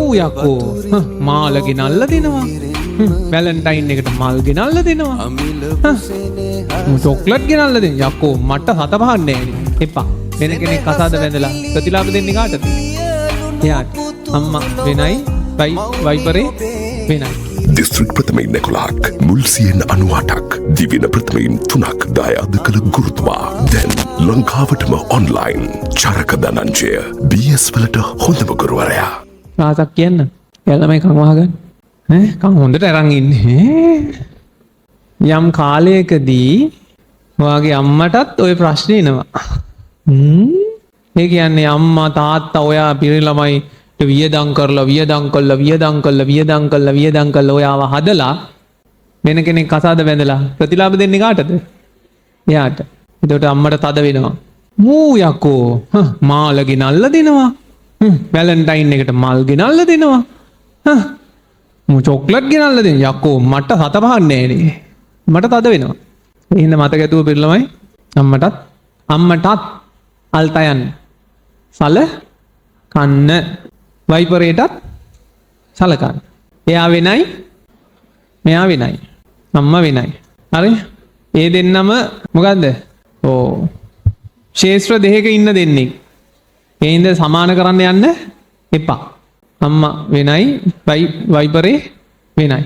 මූ යකෝ මාල ගෙනල්ල දෙනවා. වැලන්ටයින් එකට මල් ගෙනල්ල දෙනවා. චොක්ලට් ගෙනල්ල දෙන යකෝ මට හත පහන්නේ එපා. වෙන කෙනෙක් කසාද වැඳලා ප්‍රතිලාභ දෙන්නේ කාටද? එයාට. අම්මා වෙනයි වයිපරේ වෙනයි. දිස්ත්‍රික් ප්‍රථමයින් 11ක් මුල්සියෙන් 98ක් දිවින ප්‍රථමයින් 3ක් දායාද කළ ගුරුතුමා දැන් ලංකාවටම ඔන්ලයින් චරක ධනංජය BS වලට හොඳම ගුරුවරයා. රාසක් කියන්න යාළමයි කන් වහගන්න කන් හොඳට අරන් ඉන්නේ. යම් කාලයකදී ඔයාගේ අම්මටත් ওই ප්‍රශ්නේ එනවා. ඒ කියන්නේ අම්මා තාත්තා ඔයා පිරි ළමයි වියදම් කරලා ඔයාව හදලා වෙන කෙනෙක් කසාද වැඳලා ප්‍රතිලාභ දෙන්නේ කාටද? එයාට. එතකොට අම්මට තද වෙනවා. මූ යකෝ මාල ගෙනල්ල දෙනවා. වැලන්ටයින් එකට මල් ගෙනල්ල දෙනවා. මූ චොක්ලට් ගෙනල්ල දෙන යකෝ මට හත පහන්නේ නෑනේ. මට තද වෙනවා. එහෙනම් මතක ඇතුව පිළිලමයි අම්මටත් අල්තයන් සල කන්න වයිපරේටත් සලකන්න. එයා වෙනයි මෙයා වෙනයි. අම්මා වෙනයි. හරි? ඒ දෙන්නම මොකද්ද? ශේෂ්ත්‍ර දෙකක ඉන්න දෙන්නේ. ඒ හින්දා සමාන කරන්න යන්න එපා. අම්මා වෙනයි වයිපරේ වෙනයි.